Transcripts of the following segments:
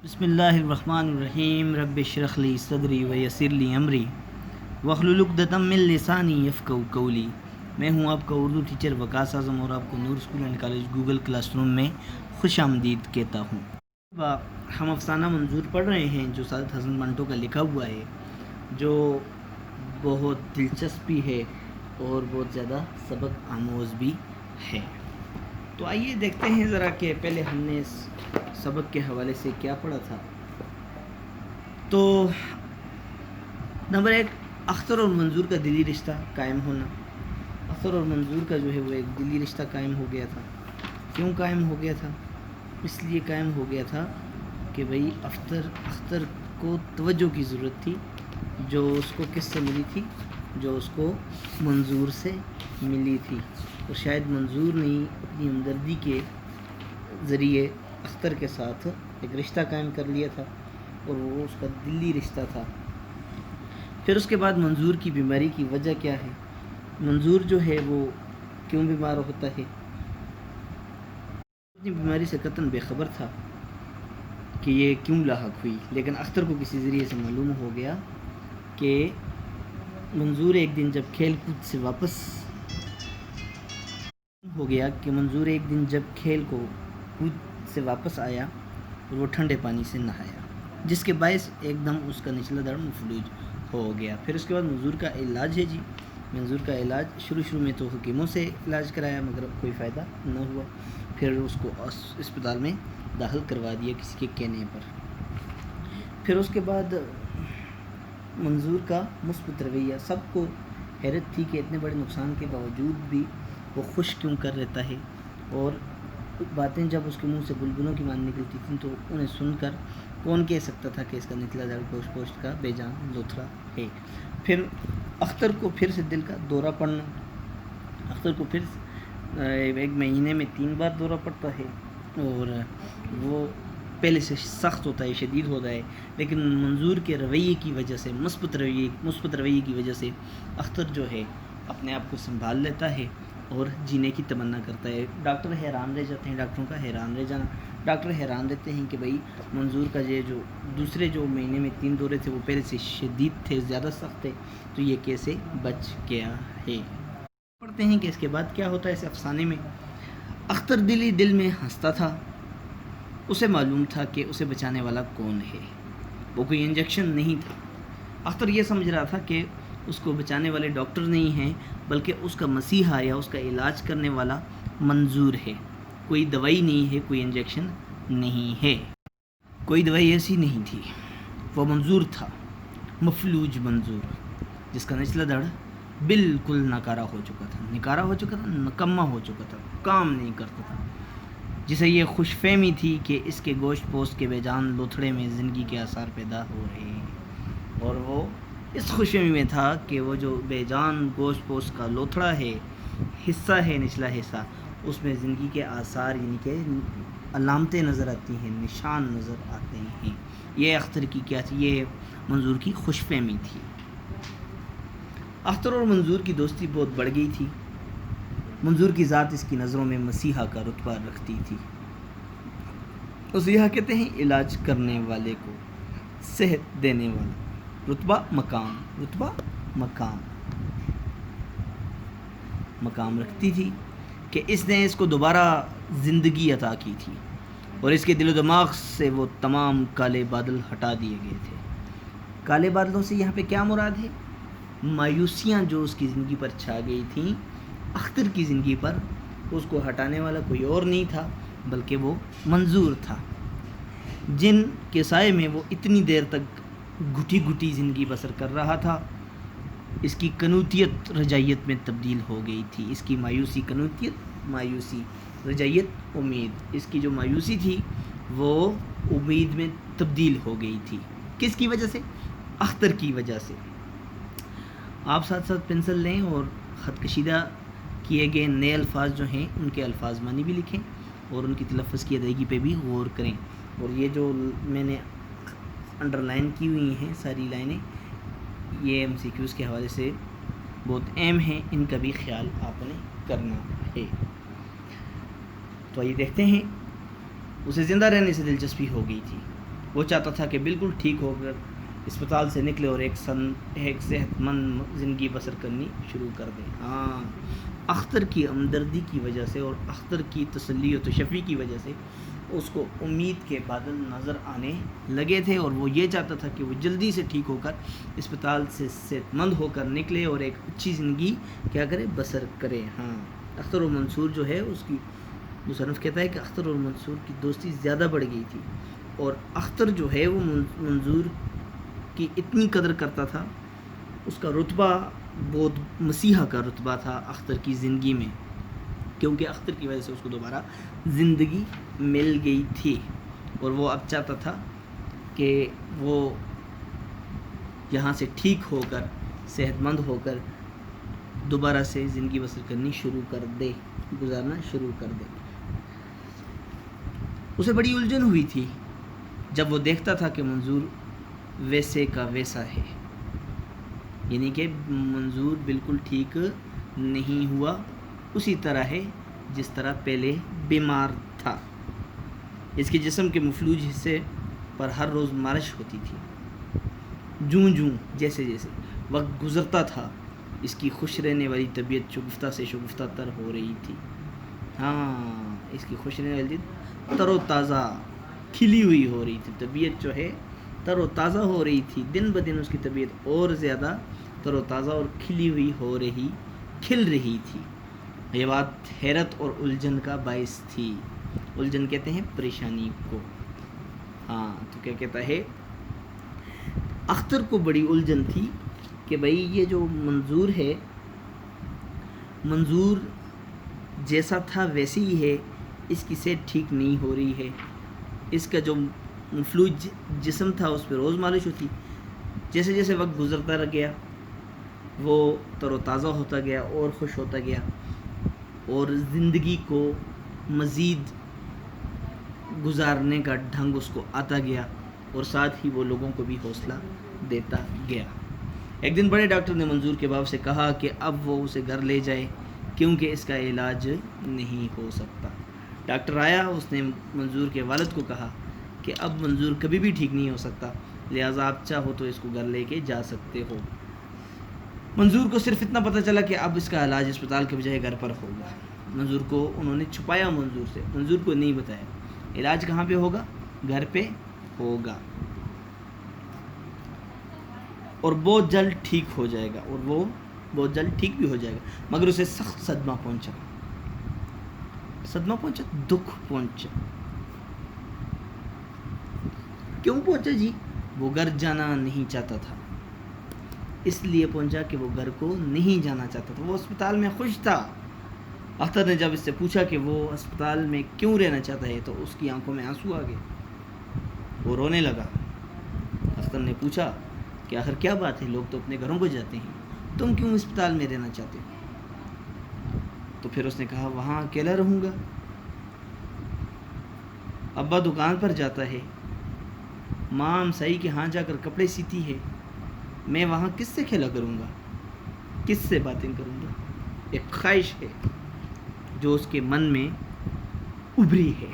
بسم اللہ الرحمن الرحیم رب اشرح لی صدری ویسر لی امری واحلل عقدۃ من لسانی یفقہوا قولی۔ میں ہوں آپ کا اردو ٹیچر وقاص اعظم اور آپ کو Noor school and college Google class room میں خوش آمدید کہتا ہوں۔ ہم افسانہ منظور پڑھ رہے ہیں جو سعادت حسن منٹو کا لکھا ہوا ہے، جو بہت دلچسپی ہے اور بہت زیادہ سبق آموز بھی ہے۔ تو آئیے دیکھتے ہیں ذرا کہ پہلے ہم نے اس سبق کے حوالے سے کیا پڑھا تھا۔ تو نمبر 1، اختر اور منظور کا دلی رشتہ قائم ہونا۔ اختر اور منظور کا جو ہے وہ ایک دلی رشتہ قائم ہو گیا تھا۔ کیوں قائم ہو گیا تھا؟ اس لیے قائم ہو گیا تھا کہ بھئی اختر کو توجہ کی ضرورت تھی، جو اس کو کس سے ملی تھی؟ جو اس کو منظور سے ملی تھی، اور شاید منظور نے اپنی ہمدردی کے ذریعے اختر کے ساتھ ایک رشتہ قائم کر لیا تھا، اور وہ اس کا دلی رشتہ تھا۔ پھر اس کے بعد منظور کی بیماری کی وجہ کیا ہے؟ منظور جو ہے وہ کیوں بیمار ہوتا ہے؟ اپنی بیماری سے قطعاً بے خبر تھا کہ یہ کیوں لاحق ہوئی، لیکن اختر کو کسی ذریعے سے معلوم ہو گیا کہ منظور ایک دن جب کھیل کود سے واپس آیا اور وہ ٹھنڈے پانی سے نہایا، جس کے باعث ایک دم اس کا نچلا دڑ مفلوج ہو گیا۔ پھر اس کے بعد منظور کا علاج ہے منظور کا علاج شروع میں تو حکیموں سے علاج کرایا، مگر کوئی فائدہ نہ ہوا۔ پھر اس کو اسپتال میں داخل کروا دیا کسی کے کہنے پر۔ پھر اس کے بعد منظور کا مثبت رویہ، سب کو حیرت تھی کہ اتنے بڑے نقصان کے باوجود بھی وہ خوش کیوں کر رہتا ہے، اور باتیں جب اس کے منہ سے بلبلوں کی مان نکلتی تھیں تو انہیں سن کر کون کہہ سکتا تھا کہ اس کا نچلا دڑ گوشت کا بے جان لوتھڑا ہے۔ پھر اختر کو پھر سے دل کا دورہ پڑنا۔ اختر کو پھر ایک مہینے میں 3 بار دورہ پڑتا ہے، اور وہ پہلے سے سخت ہوتا ہے، شدید ہوتا ہے، لیکن منظور کے رویے کی وجہ سے، مثبت رویے کی وجہ سے اختر جو ہے اپنے آپ کو سنبھال لیتا ہے اور جینے کی تمنا کرتا ہے۔ ڈاکٹر حیران رہ جاتے ہیں، ڈاکٹروں کا حیران رہ جانا، ڈاکٹر حیران رہتے ہیں کہ بھئی منظور کا یہ جو دوسرے جو مہینے میں 3 دورے تھے وہ پہلے سے شدید تھے، زیادہ سخت تھے، تو یہ کیسے بچ گیا ہے۔ پڑھتے ہیں کہ اس کے بعد کیا ہوتا ہے اس افسانے میں۔ اختر دل میں ہنستا تھا، اسے معلوم تھا کہ اسے بچانے والا کون ہے، وہ کوئی انجیکشن نہیں تھا۔ اختر یہ سمجھ رہا تھا کہ اس کو بچانے والے ڈاکٹر نہیں ہیں، بلکہ اس کا مسیحا یا اس کا علاج کرنے والا منظور ہے۔ کوئی دوائی نہیں ہے، کوئی انجیکشن نہیں ہے، کوئی دوائی ایسی نہیں تھی، وہ منظور تھا، مفلوج منظور، جس کا نچلا دڑ بالکل نکارا ہو چکا تھا، نکما ہو چکا تھا، کام نہیں کرتا تھا، جسے یہ خوش فہمی تھی کہ اس کے گوشت پوست کے بے جان لوتھڑے میں زندگی کے آثار پیدا ہو رہے ہیں، اور وہ اس خوش فہمی میں تھا کہ وہ جو بے جان گوشت پوست کا لوتھڑا ہے، حصہ ہے، نچلا حصہ، اس میں زندگی کے آثار یعنی کہ علامتیں نظر آتی ہیں، نشان نظر آتے ہیں۔ یہ اختر کی کیا تھی؟ یہ منظور کی خوش فہمی تھی۔ اختر اور منظور کی دوستی بہت بڑھ گئی تھی۔ منظور کی ذات اس کی نظروں میں مسیحا کا رتبہ رکھتی تھی۔ مسیحا کہتے ہیں علاج کرنے والے کو، صحت دینے والا، رتبہ مقام رکھتی تھی کہ اس نے اس کو دوبارہ زندگی عطا کی تھی، اور اس کے دل و دماغ سے وہ تمام کالے بادل ہٹا دیے گئے تھے۔ کالے بادلوں سے یہاں پہ کیا مراد ہے؟ مایوسیاں جو اس کی زندگی پر چھا گئی تھیں، اختر کی زندگی پر، اس کو ہٹانے والا کوئی اور نہیں تھا بلکہ وہ منظور تھا، جن کے سائے میں وہ اتنی دیر تک گھٹی زندگی بسر کر رہا تھا۔ اس کی قنوطیت رجائیت میں تبدیل ہو گئی تھی، اس کی مایوسی قنوطیت، مایوسی رجائیت امید، اس کی جو مایوسی تھی وہ امید میں تبدیل ہو گئی تھی۔ کس کی وجہ سے؟ اختر کی وجہ سے۔ آپ ساتھ پنسل لیں اور خط کشیدہ کیے گئے نئے الفاظ جو ہیں ان کے الفاظ معنی بھی لکھیں، اور ان کی تلفظ کی ادائیگی پہ بھی غور کریں۔ اور یہ جو میں نے انڈر لائن کی ہوئی ہیں ساری لائنیں، یہ MCQs کے حوالے سے بہت اہم ہیں، ان کا بھی خیال آپ نے کرنا ہے۔ تو یہ دیکھتے ہیں، اسے زندہ رہنے سے دلچسپی ہو گئی تھی، وہ چاہتا تھا کہ بالکل ٹھیک ہو کر اسپتال سے نکلے اور ایک صحت مند زندگی بسر کرنی شروع کر دے۔ ہاں، اختر کی ہمدردی کی وجہ سے اور اختر کی تسلی و تشفی کی وجہ سے اس کو امید کے بادل نظر آنے لگے تھے، اور وہ یہ چاہتا تھا کہ وہ جلدی سے ٹھیک ہو کر اسپتال سے صحت مند ہو کر نکلے اور ایک اچھی زندگی کیا کرے، بسر کرے۔ ہاں، اختر اور منصور جو ہے اس کی مصنف کہتا ہے کہ اختر اور منصور کی دوستی زیادہ بڑھ گئی تھی، اور اختر جو ہے وہ منظور کی اتنی قدر کرتا تھا، اس کا رتبہ بہت مسیحا کا رتبہ تھا اختر کی زندگی میں، کیونکہ اختر کی وجہ سے اس کو دوبارہ زندگی مل گئی تھی، اور وہ اب چاہتا تھا کہ وہ یہاں سے ٹھیک ہو کر صحت مند ہو کر دوبارہ سے زندگی بسر کرنی شروع کر دے، گزارنا شروع کر دے۔ اسے بڑی الجھن ہوئی تھی جب وہ دیکھتا تھا کہ منظور ویسے کا ویسا ہے، یعنی کہ منظور بالکل ٹھیک نہیں ہوا، اسی طرح ہے جس طرح پہلے بیمار تھا۔ اس کے جسم کے مفلوج حصے پر ہر روز مالش ہوتی تھی، جوں جیسے جیسے وقت گزرتا تھا اس کی خوش رہنے والی طبیعت شگفتہ سے شگفتہ تر ہو رہی تھی۔ ہاں، اس کی خوش رہنے والی تر و تازہ کھلی ہوئی ہو رہی تھی، طبیعت جو ہے تر و تازہ ہو رہی تھی، دن بدن اس کی طبیعت اور زیادہ تر و تازہ اور کھلی ہوئی کھل رہی تھی۔ یہ بات حیرت اور الجھن کا باعث تھی۔ الجھن کہتے ہیں پریشانی کو۔ ہاں، تو کیا کہتا ہے، اختر کو بڑی الجھن تھی کہ بھئی یہ جو منظور ہے، منظور جیسا تھا ویسے ہی ہے، اس کی صحت ٹھیک نہیں ہو رہی ہے، اس کا جو مفلوج جسم تھا اس پہ روز مالش ہوتی، جیسے جیسے وقت گزرتا رہ گیا وہ تر و تازہ ہوتا گیا اور خوش ہوتا گیا، اور زندگی کو مزید گزارنے کا ڈھنگ اس کو آتا گیا، اور ساتھ ہی وہ لوگوں کو بھی حوصلہ دیتا گیا۔ ایک دن بڑے ڈاکٹر نے منظور کے باپ سے کہا کہ اب وہ اسے گھر لے جائے کیونکہ اس کا علاج نہیں ہو سکتا۔ ڈاکٹر آیا، اس نے منظور کے والد کو کہا کہ اب منظور کبھی بھی ٹھیک نہیں ہو سکتا، لہٰذا آپ چاہو تو اس کو گھر لے کے جا سکتے ہو۔ منظور کو صرف اتنا پتہ چلا کہ اب اس کا علاج اسپتال کے بجائے گھر پر ہوگا۔ منظور کو انہوں نے چھپایا، منظور کو نہیں بتایا علاج کہاں پہ ہوگا، گھر پہ ہوگا، اور بہت جلد ٹھیک ہو جائے گا، اور وہ بہت جلد ٹھیک بھی ہو جائے گا۔ مگر اسے سخت صدمہ پہنچا، دکھ پہنچا۔ کیوں پہنچا جی؟ وہ گھر جانا نہیں چاہتا تھا، اس لیے پہنچا کہ وہ گھر کو نہیں جانا چاہتا تھا، وہ اسپتال میں خوش تھا۔ اختر نے جب اس سے پوچھا کہ وہ اسپتال میں کیوں رہنا چاہتا ہے تو اس کی آنکھوں میں آنسو آ گئے، وہ رونے لگا۔ اختر نے پوچھا کہ آخر کیا بات ہے، لوگ تو اپنے گھروں کو جاتے ہیں، تم کیوں اسپتال میں رہنا چاہتے ہو؟ تو پھر اس نے کہا وہاں اکیلا رہوں گا، ابا دکان پر جاتا ہے، ماں امسائی کے ہاں جا کر کپڑے سیتی ہے، میں وہاں کس سے کھیلا کروں گا، کس سے باتیں کروں گا؟ ایک خواہش ہے جو اس کے من میں ابھری ہے۔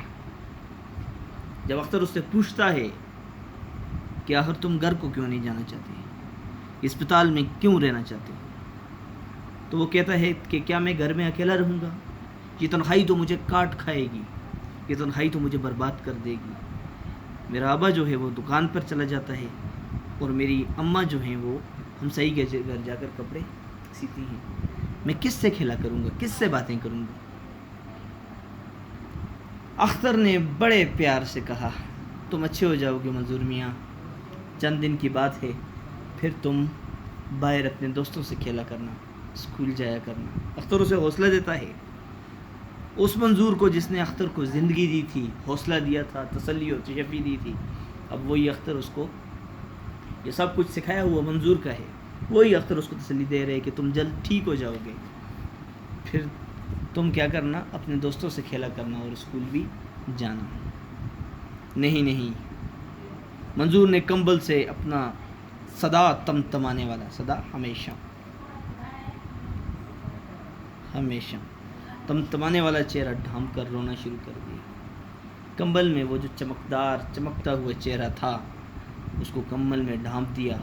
جب اختر اس سے پوچھتا ہے کہ آخر تم گھر کو کیوں نہیں جانا چاہتے، اسپتال میں کیوں رہنا چاہتے ہو، تو وہ کہتا ہے کہ کیا میں گھر میں اکیلا رہوں گا، یہ تنہائی تو مجھے کاٹ کھائے گی، یہ تنہائی تو مجھے برباد کر دے گی۔ میرا ابا جو ہے وہ دکان پر چلا جاتا ہے، اور میری اماں جو ہیں وہ ہمسائی کے گھر جا کر کپڑے سیتی ہیں، میں کس سے کھیلا کروں گا، کس سے باتیں کروں گا؟ اختر نے بڑے پیار سے کہا تم اچھے ہو جاؤ گے منظور میاں، چند دن کی بات ہے، پھر تم باہر اپنے دوستوں سے کھیلا کرنا، اسکول جایا کرنا۔ اختر اسے حوصلہ دیتا ہے، اس منظور کو جس نے اختر کو زندگی دی تھی، حوصلہ دیا تھا، تسلی و تشفی دی تھی، اب وہی اختر اس کو یہ سب کچھ سکھایا ہوا منظور کا ہے، وہی اختر اس کو تسلی دے رہے کہ تم جلد ٹھیک ہو جاؤ گے، پھر تم کیا کرنا، اپنے دوستوں سے کھیلا کرنا اور اسکول بھی جانا۔ نہیں، منظور نے کمبل سے اپنا صدا تمتمانے والا صدا ہمیشہ تمتمانے والا چہرہ ڈھانپ کر رونا شروع کر دیا۔ کمبل میں وہ جو چمکتا ہوا چہرہ تھا اس کو کمبل میں ڈھانپ دیا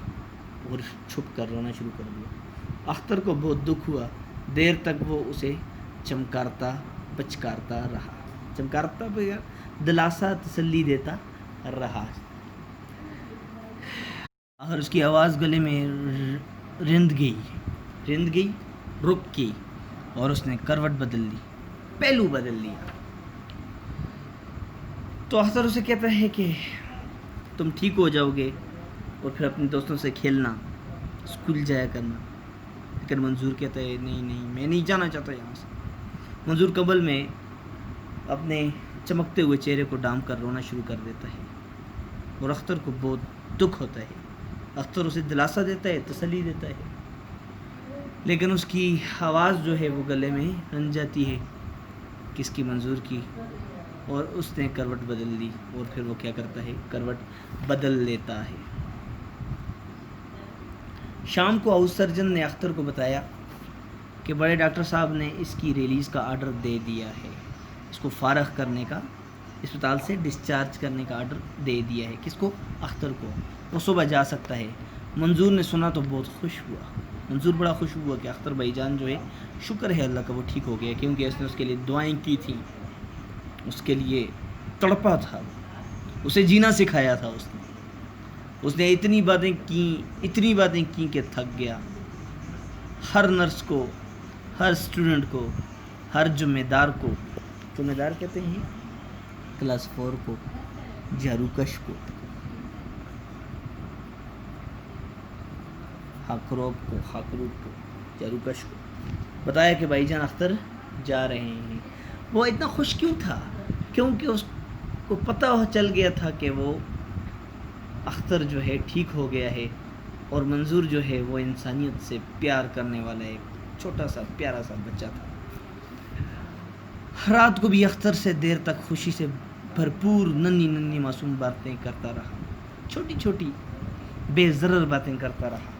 اور چھپ کر رونا شروع کر دیا۔ اختر کو بہت دکھ ہوا، دیر تک وہ اسے پچکارتا رہا، دلاسا تسلی دیتا رہا۔ اور اس کی آواز گلے میں رند گئی، رک گئی، اور اس نے کروٹ بدل لی، پہلو بدل لیا۔ تو اختر اسے کہتا ہے کہ تم ٹھیک ہو جاؤ گے اور پھر اپنے دوستوں سے کھیلنا، اسکول جایا کرنا۔ لیکن منظور کہتا ہے نہیں میں نہیں جانا چاہتا یہاں سے۔ منظور کمبل میں اپنے چمکتے ہوئے چہرے کو ڈھانپ کر رونا شروع کر دیتا ہے اور اختر کو بہت دکھ ہوتا ہے۔ اختر اسے دلاسا دیتا ہے، تسلی دیتا ہے، لیکن اس کی آواز جو ہے وہ گلے میں رن جاتی ہے، کس کی؟ منظور کی، اور اس نے کروٹ بدل لی۔ اور پھر وہ کیا کرتا ہے؟ کروٹ بدل لیتا ہے۔ شام کو ہاؤس سرجن نے اختر کو بتایا کہ بڑے ڈاکٹر صاحب نے اس کی ریلیز کا آرڈر دے دیا ہے، اس کو فارغ کرنے کا، اسپتال سے ڈسچارج کرنے کا آرڈر دے دیا ہے۔ کس کو؟ اختر کو۔ وہ صبح جا سکتا ہے۔ منظور نے سنا تو بہت خوش ہوا، منظور بڑا خوش ہوا کہ اختر بھائی جان جو ہے، شکر ہے اللہ کا وہ ٹھیک ہو گیا، کیونکہ اس نے اس کے لیے دعائیں کی تھیں، اس کے لیے تڑپا تھا، اسے جینا سکھایا تھا۔ اس نے اتنی باتیں کی کہ تھک گیا۔ ہر نرس کو، ہر اسٹوڈنٹ کو، ہر ذمہ دار کہتے ہیں کلاس 4 کو، جھاڑو کش کو، خاکروب کو، جھاڑو کش کو بتایا کہ بھائی جان اختر جا رہے ہیں۔ وہ اتنا خوش کیوں تھا؟ کیونکہ اس کو پتہ چل گیا تھا کہ وہ اختر جو ہے ٹھیک ہو گیا ہے، اور منظور جو ہے وہ انسانیت سے پیار کرنے والا ایک چھوٹا سا پیارا سا بچہ تھا۔ رات کو بھی اختر سے دیر تک خوشی سے بھرپور ننھی معصوم باتیں کرتا رہا، چھوٹی چھوٹی بے ضرر باتیں کرتا رہا۔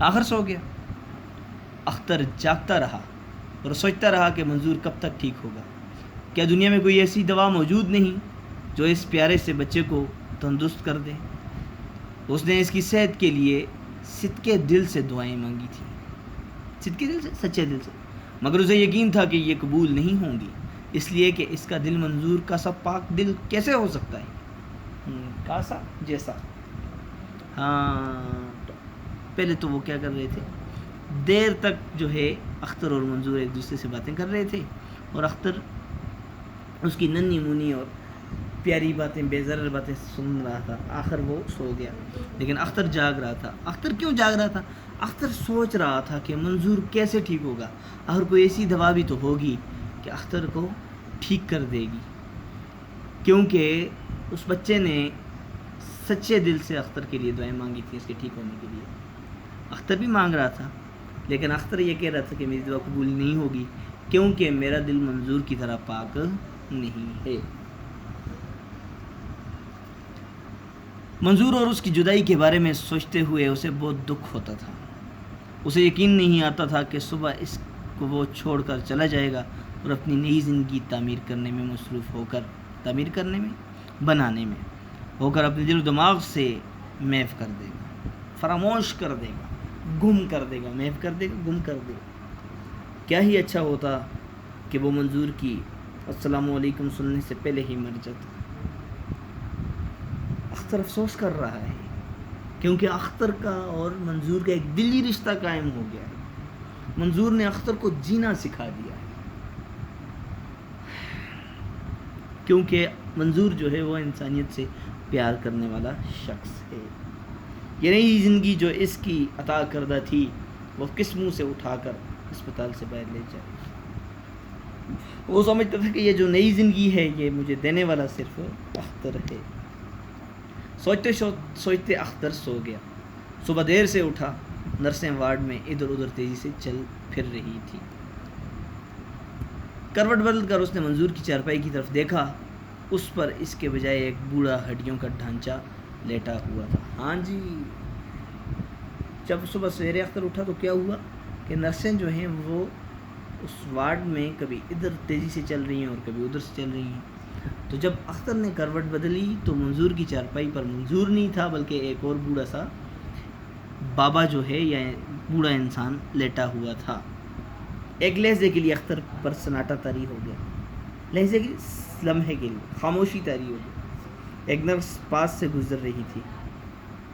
آخر سو گیا۔ اختر جاگتا رہا اور سوچتا رہا کہ منظور کب تک ٹھیک ہوگا۔ کیا دنیا میں کوئی ایسی دوا موجود نہیں جو اس پیارے سے بچے کو تندرست کر دے؟ اس نے اس کی صحت کے لیے صدقے دل سے دعائیں مانگی تھیں، صدقے دل سے، سچے دل سے، مگر اسے یقین تھا کہ یہ قبول نہیں ہوں گی، اس لیے کہ اس کا دل منظور کا سب پاک دل کیسے ہو سکتا ہے؟ کاسا جیسا۔ پہلے تو وہ کیا کر رہے تھے؟ دیر تک جو ہے اختر اور منظور ایک دوسرے سے باتیں کر رہے تھے، اور اختر اس کی ننھی مونی اور پیاری باتیں، بے ضرر باتیں سن رہا تھا۔ آخر وہ سو گیا، لیکن اختر جاگ رہا تھا۔ اختر کیوں جاگ رہا تھا؟ اختر سوچ رہا تھا کہ منظور کیسے ٹھیک ہوگا، اور کوئی ایسی دوا بھی تو ہوگی کہ اختر کو ٹھیک کر دے گی، کیونکہ اس بچے نے سچے دل سے اختر کے لیے دعائیں مانگی تھی اس کے ٹھیک ہونے کے لیے۔ اختر بھی مانگ رہا تھا، لیکن اختر یہ کہہ رہا تھا کہ میری دعا قبول نہیں ہوگی، کیونکہ میرا دل منظور کی طرح پاک نہیں ہے۔ منظور اور اس کی جدائی کے بارے میں سوچتے ہوئے اسے بہت دکھ ہوتا تھا۔ اسے یقین نہیں آتا تھا کہ صبح اس کو وہ چھوڑ کر چلا جائے گا اور اپنی نئی زندگی تعمیر کرنے میں مصروف ہو کر، بنانے میں ہو کر اپنے دل و دماغ سے محو کر دے گا، فراموش کر دے گا، گم کر دے گا، محو کر دے گا، گم کر دے گا۔ کیا ہی اچھا ہوتا کہ وہ منظور کی السلام علیکم سننے سے پہلے ہی مر جاتا۔ اختر افسوس کر رہا ہے، کیونکہ اختر کا اور منظور کا ایک دلی رشتہ قائم ہو گیا ہے۔ منظور نے اختر کو جینا سکھا دیا ہے، کیونکہ منظور جو ہے وہ انسانیت سے پیار کرنے والا شخص ہے۔ یہ نئی زندگی جو اس کی عطا کردہ تھی، وہ کس منہ سے اٹھا کر اسپتال سے باہر لے جائے؟ وہ سمجھتا تھا کہ یہ جو نئی زندگی ہے یہ مجھے دینے والا صرف اختر ہے۔ سوچتے سوچتے اختر سو گیا۔ صبح دیر سے اٹھا، نرسیں وارڈ میں ادھر ادھر تیزی سے چل پھر رہی تھی۔ کروٹ بدل کر اس نے منظور کی چارپائی کی طرف دیکھا، اس پر اس کے بجائے ایک بوڑھا ہڈیوں کا ڈھانچہ لیٹا ہوا تھا۔ ہاں جی، جب صبح سویرے اختر اٹھا تو کیا ہوا کہ نرسیں جو ہیں وہ اس وارڈ میں کبھی ادھر تیزی سے چل رہی ہیں اور کبھی ادھر سے چل رہی ہیں، تو جب اختر نے کروٹ بدلی تو منظور کی چارپائی پر منظور نہیں تھا بلکہ ایک اور بوڑھا سا بابا جو ہے یا بوڑھا انسان لیٹا ہوا تھا۔ ایک لہجے کے لیے اختر پر سناٹا طاری ہو گیا، لہجے کے لمحے کے لیے خاموشی طاری ہو گئی۔ ایک نرس پاس سے گزر رہی تھی،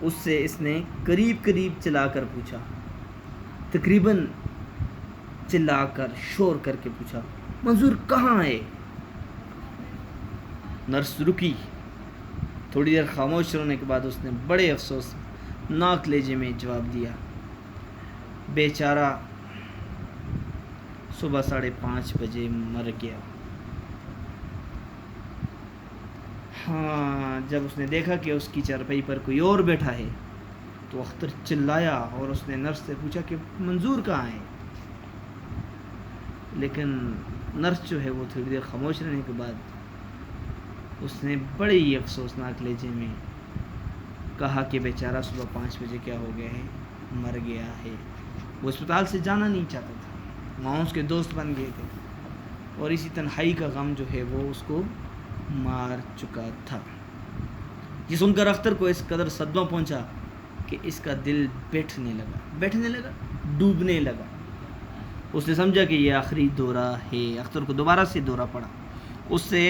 اس سے اس نے قریب چلا کر پوچھا، تقریباً چلا کر شور کر کے پوچھا، منظور کہاں ہے؟ نرس رکی، تھوڑی دیر خاموش رہنے کے بعد اس نے بڑے افسوس ناک لہجے میں جواب دیا، بیچارہ صبح 5:30 بجے مر گیا۔ ہاں، جب اس نے دیکھا کہ اس کی چارپائی پر کوئی اور بیٹھا ہے تو اختر چلایا اور اس نے نرس سے پوچھا کہ منظور کہاں ہے؟ لیکن نرس جو ہے وہ تھوڑی دیر خاموش رہنے کے بعد اس نے بڑے ہی افسوسناک لہجے میں کہا کہ بیچارہ صبح 5 بجے کیا ہو گیا ہے، مر گیا ہے۔ وہ اسپتال سے جانا نہیں چاہتا تھا، وہاں اس کے دوست بن گئے تھے اور اسی تنہائی کا غم جو ہے وہ اس کو مار چکا تھا۔ یہ سن کر اختر کو اس قدر صدمہ پہنچا کہ اس کا دل بیٹھنے لگا، ڈوبنے لگا۔ اس نے سمجھا کہ یہ آخری دورہ ہے۔ اختر کو دوبارہ سے دورہ پڑا، اس سے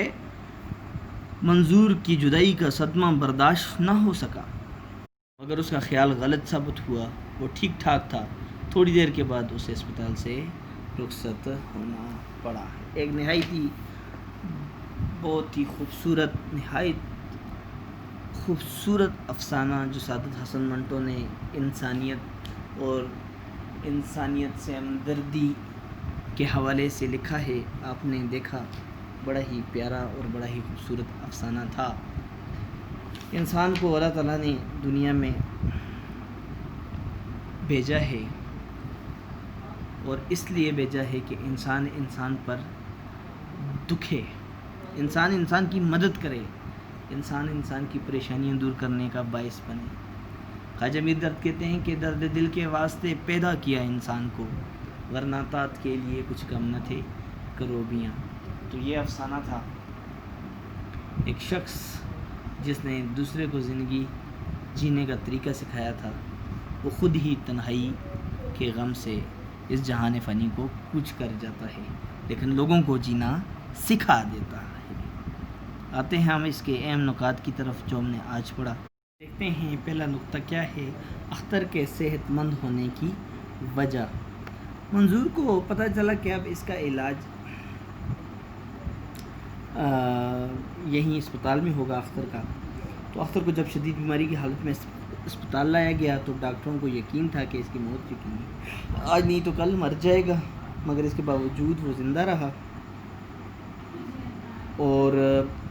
منظور کی جدائی کا صدمہ برداشت نہ ہو سکا، مگر اس کا خیال غلط ثابت ہوا، وہ ٹھیک ٹھاک تھا۔ تھوڑی دیر کے بعد اسے اسپتال سے رخصت ہونا پڑا۔ ایک بہت ہی خوبصورت افسانہ جو سعادت حسن منٹو نے انسانیت سے ہمدردی کے حوالے سے لکھا ہے، آپ نے دیکھا، بڑا ہی پیارا اور بڑا ہی خوبصورت افسانہ تھا۔ انسان کو اللہ تعالیٰ نے دنیا میں بھیجا ہے اور اس لیے بھیجا ہے کہ انسان پر دکھے، انسان کی مدد کرے، انسان کی پریشانیاں دور کرنے کا باعث بنے۔ خواجہ میر درد کہتے ہیں کہ درد دل کے واسطے پیدا کیا انسان کو، ورنہ طاعت کے لیے کچھ کم نہ تھے کروبیاں۔ تو یہ افسانہ تھا ایک شخص جس نے دوسرے کو زندگی جینے کا طریقہ سکھایا تھا، وہ خود ہی تنہائی کے غم سے اس جہان فانی کو کوچ کر جاتا ہے، لیکن لوگوں کو جینا سکھا دیتا ہے۔ آتے ہیں ہم اس کے اہم نکات کی طرف جو ہم نے آج پڑھا۔ دیکھتے ہیں پہلا نقطہ کیا ہے، اختر کے صحت مند ہونے کی وجہ۔ منظور کو پتہ چلا کہ اب اس کا علاج یہیں اسپتال میں ہوگا اختر کا، تو اختر کو جب شدید بیماری کی حالت میں اسپتال لایا گیا تو ڈاکٹروں کو یقین تھا کہ اس کی موت یقینی ہے، آج نہیں تو کل مر جائے گا، مگر اس کے باوجود وہ زندہ رہا اور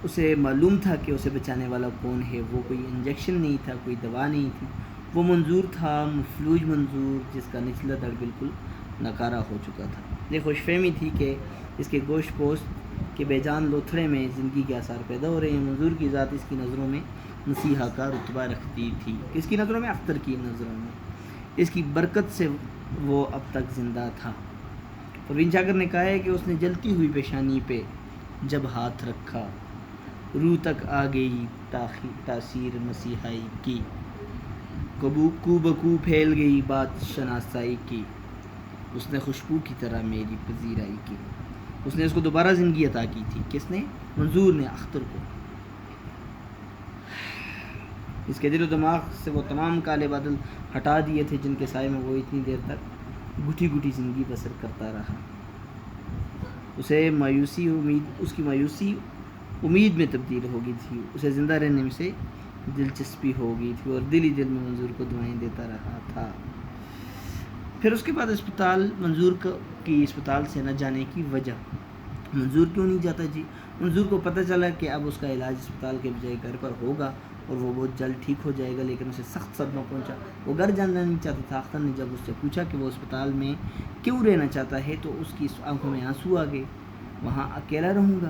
اسے معلوم تھا کہ اسے بچانے والا کون ہے۔ وہ کوئی انجیکشن نہیں تھا، کوئی دوا نہیں تھی، وہ منظور تھا، مفلوج منظور، جس کا نچلا دڑ بالکل ناکارہ ہو چکا تھا۔ یہ خوش فہمی تھی کہ اس کے گوشت پوست کے بے جان لوتھڑے میں زندگی کے آثار پیدا ہو رہے ہیں۔ منظور کی ذات اس کی نظروں میں مسیحا کا رتبہ رکھتی تھی۔ کس کی نظروں میں؟ اختر کی نظروں میں۔ اس کی برکت سے وہ اب تک زندہ تھا۔ پروین شاکر نے کہا ہے کہ اس نے جلتی ہوئی پیشانی پہ جب ہاتھ رکھا، روح تک آ گئی تاثیر مسیحائی کی، کو بکو پھیل گئی بات شناسائی کی، اس نے خوشبو کی طرح میری پذیرائی کی۔ اس نے اس کو دوبارہ زندگی عطا کی تھی۔ کس نے؟ منظور نے اختر کو۔ اس کے دل و دماغ سے وہ تمام کالے بادل ہٹا دیے تھے جن کے سائے میں وہ اتنی دیر تک گھٹی گھٹی زندگی بسر کرتا رہا۔ اس کی مایوسی امید میں تبدیل ہو گئی تھی، اسے زندہ رہنے میں سے دلچسپی ہو گئی تھی اور دل ہی دل میں منظور کو دعائیں دیتا رہا تھا۔ پھر اس کے بعد منظور کی اسپتال سے نہ جانے کی وجہ۔ منظور کیوں نہیں جاتا جی؟ منظور کو پتہ چلا کہ اب اس کا علاج اسپتال کے بجائے گھر پر ہوگا اور وہ بہت جلد ٹھیک ہو جائے گا، لیکن اسے سخت صدمہ پہنچا۔ وہ گھر جانا نہیں چاہتا تھا۔ اختر نے جب اس سے پوچھا کہ وہ اسپتال میں کیوں رہنا چاہتا ہے تو اس کی آنکھوں میں آنسو آ گئے۔ وہاں اکیلا رہوں گا،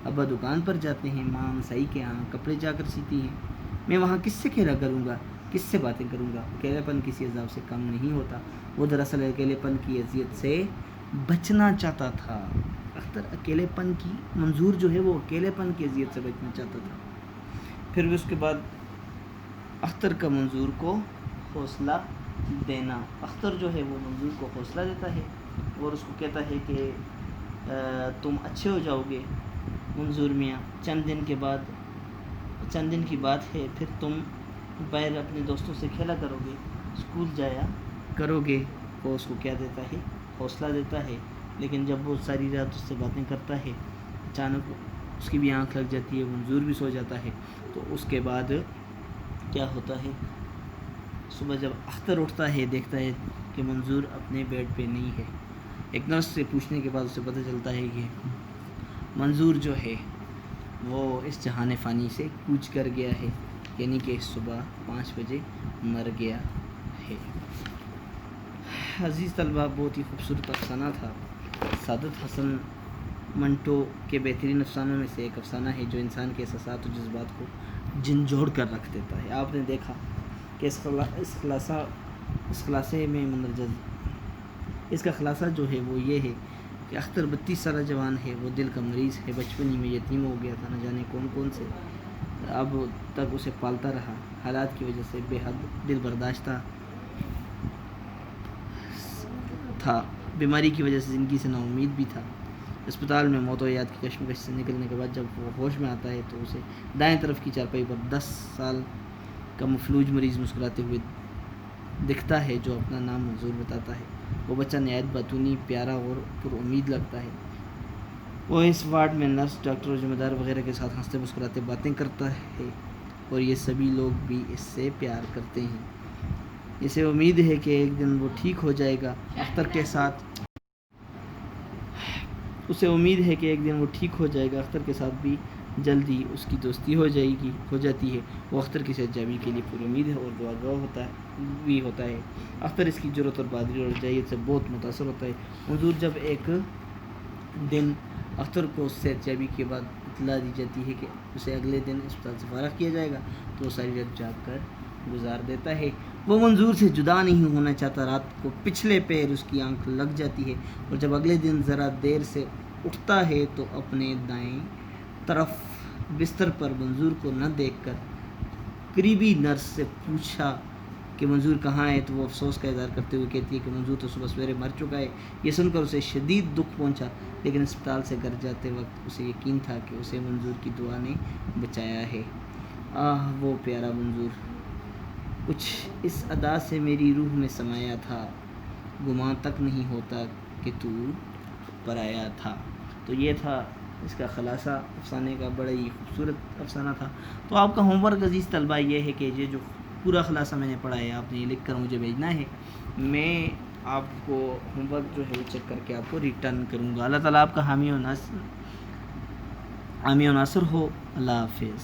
ابا دکان پر جاتے ہیں، ماں مسائی کے ہاں کپڑے جا کر سیتی ہیں، میں وہاں کس سے کھیلا کروں گا، کس سے باتیں کروں گا؟ اکیلے پن کسی عذاب سے کم نہیں ہوتا۔ وہ دراصل اکیلے پن کی اذیت سے بچنا چاہتا تھا۔ اختر اکیلے پن کی، منظور جو ہے وہ اکیلے پن کی اذیت سے بچنا چاہتا تھا۔ پھر بھی اس کے بعد اختر کا منظور کو حوصلہ دینا، اختر جو ہے وہ منظور کو حوصلہ دیتا ہے اور اس کو کہتا ہے کہ تم اچھے ہو جاؤ گے منظور میاں، چند دن کی بات ہے، پھر تم باہر اپنے دوستوں سے کھیلا کرو گے، اسکول جایا کرو گے۔ وہ اس کو کیا دیتا ہے؟ حوصلہ دیتا ہے۔ لیکن جب وہ ساری رات اس سے باتیں کرتا ہے، اچانک اس کی بھی آنکھ لگ جاتی ہے، منظور بھی سو جاتا ہے۔ تو اس کے بعد کیا ہوتا ہے؟ صبح جب اختر اٹھتا ہے دیکھتا ہے کہ منظور اپنے بیڈ پہ نہیں ہے۔ ایک نرس سے پوچھنے کے بعد اسے پتہ چلتا ہے کہ منظور جو ہے وہ اس جہان فانی سے کوچ کر گیا ہے، یعنی کہ صبح 5 بجے مر گیا ہے۔ عزیز طلبہ، بہت ہی خوبصورت افسانہ تھا۔ سعادت حسن منٹو کے بہترین افسانوں میں سے ایک افسانہ ہے جو انسان کے احساسات و جذبات کو جھنجھوڑ کر رکھ دیتا ہے۔ آپ نے دیکھا کہ اس خلاصے میں اس کا خلاصہ جو ہے وہ یہ ہے کہ اختر 32 سالہ جوان ہے، وہ دل کا مریض ہے، بچپن ہی میں یتیم ہو گیا تھا، نہ جانے کون سے اب تک اسے پالتا رہا، حالات کی وجہ سے بے حد دل برداشتہ تھا، بیماری کی وجہ سے زندگی سے نا امید بھی تھا۔ اسپتال میں موت و حیات کی کشمکش سے نکلنے کے بعد جب وہ ہوش میں آتا ہے تو اسے دائیں طرف کی چارپائی پر 10 سال کا مفلوج مریض مسکراتے ہوئے دکھتا ہے جو اپنا نام منظور بتاتا ہے۔ وہ بچہ نہایت باتونی، پیارا اور پر امید لگتا ہے۔ وہ اس وارڈ میں نرس، ڈاکٹر اور ذمہ دار وغیرہ کے ساتھ ہنستے مسکراتے باتیں کرتا ہے اور یہ سبھی لوگ بھی اس سے پیار کرتے ہیں۔ اسے امید ہے کہ ایک دن وہ ٹھیک ہو جائے گا۔ اختر کے ساتھ بھی جلدی اس کی دوستی ہو جاتی ہے۔ وہ اختر کی صحت یابی کے لیے پوری امید ہے اور دعاگو بھی ہوتا ہے۔ اختر اس کی جرأت اور بہادری اور رجاعیت سے بہت متاثر ہوتا ہے۔ منظور جب ایک دن اختر کو صحت یابی کے بعد اطلاع دی جاتی ہے کہ اسے اگلے دن اسپتال سے فارغ کیا جائے گا تو وہ ساری رات جاگ کر گزار دیتا ہے۔ وہ منظور سے جدا نہیں ہونا چاہتا۔ رات کو پچھلے پیر اس کی آنکھ لگ جاتی ہے اور جب اگلے دن ذرا دیر سے اٹھتا ہے تو اپنے دائیں طرف بستر پر منظور کو نہ دیکھ کر قریبی نرس سے پوچھا کہ منظور کہاں ہے تو وہ افسوس کا اظہار کرتے ہوئے کہتی ہے کہ منظور تو صبح سویرے مر چکا ہے۔ یہ سن کر اسے شدید دکھ پہنچا، لیکن اسپتال سے گھر جاتے وقت اسے یقین تھا کہ اسے منظور کی دعا نے بچایا ہے۔ آہ وہ پیارا منظور، کچھ اس ادا سے میری روح میں سمایا تھا، گمان تک نہیں ہوتا کہ تو پرایا تھا۔ تو یہ تھا اس کا خلاصہ افسانے کا، بڑا ہی خوبصورت افسانہ تھا۔ تو آپ کا ہوم ورک عزیز طلبہ یہ ہے کہ یہ جو پورا خلاصہ میں نے پڑھا ہے آپ نے یہ لکھ کر مجھے بھیجنا ہے، میں آپ کو ہوم ورک جو ہے وہ چیک کر کے آپ کو ریٹرن کروں گا۔ اللہ تعالیٰ آپ کا حامی و ناصر ہو۔ اللہ حافظ۔